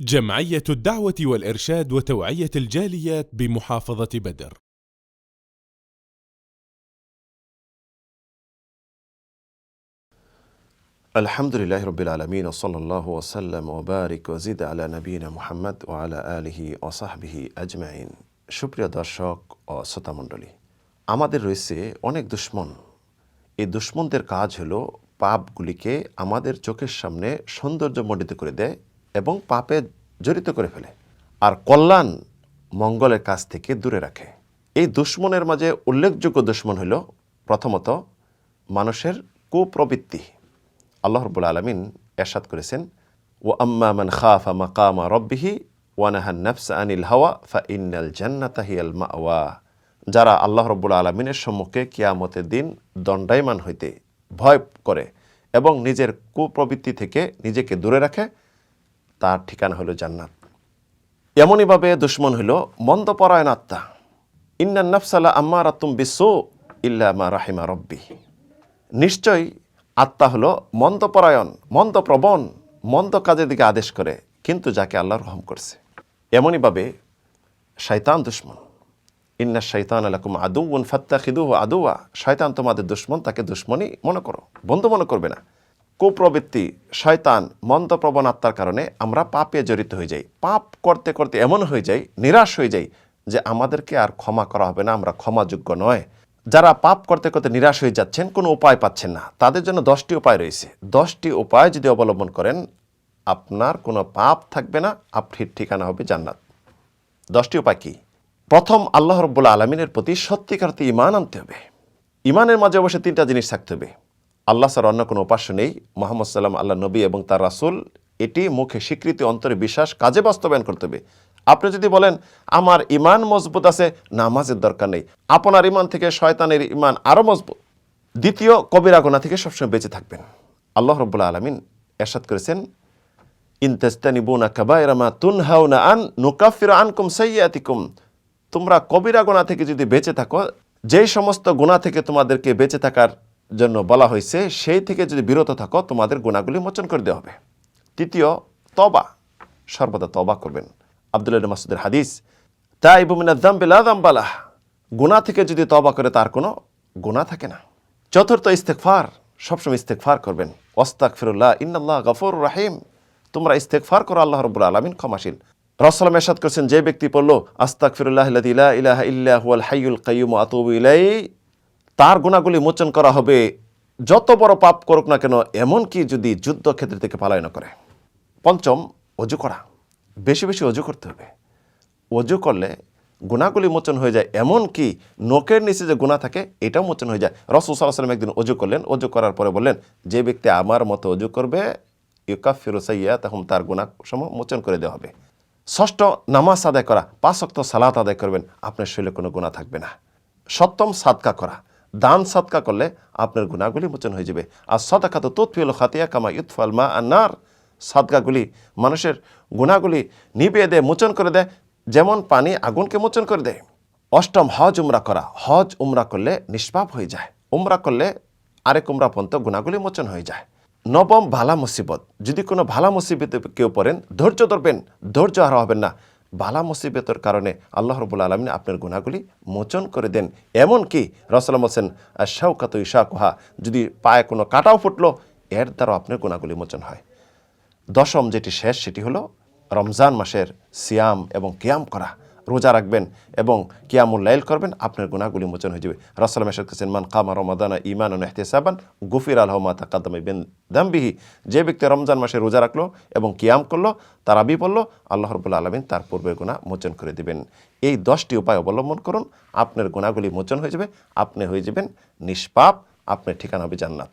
جمعية الدعوة والإرشاد وتوعية الجاليات بمحافظة بدر. الحمد لله رب العالمين وصلى الله وسلم وبارك وزيد على نبينا محمد وعلى آله وصحبه أجمعين। সুপ্রিয় দর্শক ও শ্রোতা মণ্ডলী, আমাদের রয়েছে অনেক দুশমন। এই দুশমনদের কাজ হলো পাপগুলিকে আমাদের চোখের সামনে সৌন্দর্যমণ্ডিত করে দেয় এবং পাপে জড়িত করে ফেলে, আর কল্যাণ মঙ্গলের কাছ থেকে দূরে রাখে। এই দুশমনের মাঝে উল্লেখযোগ্য দুশমন হলো প্রথমত মানুষের কুপ্রবৃত্তি। আল্লাহ রাব্বুল আলামিন ইরশাদ করেছেন, ওয়া আম্মা মান খাফা মাকামা রাব্বিহি ওয়া নাহান নাফসা আনিল হাওয়া ফাইন্নাল জান্নাতা হিয়াল মাওয়া। যারা আল্লাহ রাব্বুল আলামিনের সম্মুখে কিয়ামতের দিন দণ্ডায়মান হইতে ভয় করে এবং নিজের কুপ্রবৃত্তি থেকে নিজেকে দূরে রাখে, তার ঠিকানা হলো জান্নাত। এমনইভাবে দুশমন হলো মন্দপরায়ণ আত্মা। ইন্নান নাফসা লা আম্মারাতুম বিসু ইল্লা মা রাহিমা রাব্বি। নিশ্চয়ই আত্মা হলো মন্দপরায়ণ, মন্দপ্রবণ, মন্দ কাজের দিকে আদেশ করে, কিন্তু যাকে আল্লাহ রহম করছে। এমনইভাবে শয়তান দুশমন। ইন্না শাইতানা লাকুম আদুউন ফাত্তাখিদুহু আদুওয়া। শয়তান তোমাদের দুশমন, তাকে দুশমনই মনে করো, বন্ধু মনে করবে না। কুপ্রবৃত্তি, শয়তান, মন্দপ্রবণ আত্মার কারণে আমরা পাপে জড়িত হয়ে যাই। পাপ করতে করতে এমন হয়ে যাই, নিরাশ হয়ে যাই যে আমাদেরকে আর ক্ষমা করা হবে না, আমরা ক্ষমাযোগ্য নয়। যারা পাপ করতে করতে নিরাশ হয়ে যাচ্ছেন, কোনো উপায় পাচ্ছেন না, তাদের জন্য 10টি উপায় রয়েছে। 10টি উপায় যদি অবলম্বন করেন, আপনার কোনো পাপ থাকবে না, আপনার ঠিকানা হবে জান্নাত। 10টি উপায় কি? প্রথম, আল্লাহ রাব্বুল আলামিনের প্রতি সত্যিকার অর্থে ঈমান আনতে হবে। ঈমানের মাঝে অবশ্যই 3টা জিনিস থাকতে হবে। আল্লাহ ছাড়া অন্য কোনো উপাস্য নেই, মুহাম্মদ সাল্লাল্লাহু আল্লাহ নবী এবং তার রাসূল। এটি মুখে স্বীকৃতি, অন্তরে বিশ্বাস, কাজে বাস্তবায়ন করতে হবে। আপনি যদি বলেন আমার ঈমান মজবুত আছে, নামাজের দরকার নেই, আপনার ঈমান থেকে শয়তানের ঈমান আরও মজবুত। দ্বিতীয়, কবিরা গুনাহ থেকে সবসময় বেঁচে থাকবেন। আল্লাহ রাব্বুল আলামিন ইরশাদ করেছেন, ইন তাজতানিবুনা কাবায়রা মা তুনহাউনা আন নুকাফিরু আনকুম সাইয়্যাতিকুম। তোমরা কবিরা গুনাহ থেকে যদি বেঁচে থাকো, যেই সমস্ত গুনাহ থেকে তোমাদেরকে বেঁচে থাকার জন্য বলা হয়েছে, সেই থেকে যদি বিরত থাকো, তোমাদের গুনাহগুলি মোচন করে দেওয়া হবে। তৃতীয়, তওবা, সর্বদা তওবা করবেন। আব্দুল্লাহ ইবনে মাসউদের হাদিস, তাইবু মিনাজ যামবি লা যামবা লাহ। গুনাহ থেকে যদি তওবা করে তার কোনো গুনাহ থাকে না। চতুর্থ, ইস্তেগফার, সবসময় ইস্তেগফার করবেন। আস্তাগফিরুল্লাহ ইন্নাল্লাহ গফুরুর রহিম। তোমরা ইস্তেগফার করো, আল্লাহ রাব্বুল আলামিন ক্ষমাশীল। রাসূল ইরশাদ করেছেন, যে ব্যক্তি পড়ল আস্তাগফিরুল্লাহাল্লাযী লা ইলাহা ইল্লা হুয়াল হাইয়ুল কাইয়্যুম ওয়া আতুবু ইলাইহি, তার গুনাহগুলি মোচন করা হবে, যত বড় পাপ করুক না কেন, এমনকি যদি যুদ্ধক্ষেত্র থেকে পলায়ন করে। পঞ্চম, ওযু করা, বেশি বেশি ওযু করতে হবে। ওযু করলে গুনাহগুলি মোচন হয়ে যায়, এমনকি নখের নিচে যে গুনাহ থাকে এটাও মোচন হয়ে যায়। রাসূল সাল্লাল্লাহু আলাইহি ওয়াসাল্লাম একদিন ওযু করলেন, ওযু করার পরে বললেন, যে ব্যক্তি আমার মতো ওযু করবে ইউকাফিরু সাইয়্যাতাহুম, তার গুনাহ সমূহ মোচন করে দেওয়া হবে। ষষ্ঠ, নামাজ আদায় করা, 5 ওয়াক্ত সালাত আদায় করবেন, আপনার শরীরে কোনো গুনাহ থাকবে না। সপ্তম, সাদকা করা, দান সাদকা করলে আপনার গুনাহগুলি মোচন হয়ে যাবে। আর সাদাকাতু তুতফিউল খাতিয়া কামা ইউতফাল মা আন-নার। সাদকাগুলি মানুষের গুনাহগুলি নিভিয়ে দেয়, মোচন করে দেয়, যেমন পানি আগুনকে মোচন করে দেয়। অষ্টম, হজ উমরা করা, হজ উমরা করলে নিষ্পাপ হয়ে যায়। উমরা করলে আরেক উমরা পর্যন্ত গুনাহগুলি মোচন হয়ে যায়। নবম, ভালা মুসিবত, যদি কোনো ভালা মুসিবতে কেউ পড়েন, ধৈর্য ধরবেন, ধৈর্য হারা হবেন না। বালা মুসিবতের কারণে আল্লাহ রাব্বুল আলামিন আপনার গুনাহগুলি মোচন করে দেন। এমনকি রাসূল বলেছেন, আশ-শাওকাতু ইশাকুহা, যদি পায়ে কোনো কাঁটাও ফুটলো, এর দ্বারা আপনার গুনাহগুলি মোচন হয়। দশম, যেটি শেষ, সেটি হলো রমজান মাসের সিয়াম এবং কিয়াম করা, রোজা রাখবেন এবং কিয়ামুল লাইল করবেন, আপনার গুনাহগুলি মোচন হয়ে যাবে। রাসূল ইরশাদ করেছেন, মান কামা রমাদানা ঈমানান ওয়া ইহতিসাবান গুফিরা লাহু মা তাকাদ্দামা মিন যামবিহি। যে ব্যক্তি রমজান মাসে রোজা রাখলো এবং কিয়াম করলো, তারাবি পড়লো, আল্লাহ রাব্বুল আলামিন তার পূর্বের গুনাহ মোচন করে দিবেন। এই 10টি উপায় অবলম্বন করুন, আপনার গুনাহগুলি মোচন হয়ে যাবে, আপনি হয়ে যাবেন নিষ্পাপ, আপনার ঠিকানা হবে জান্নাত।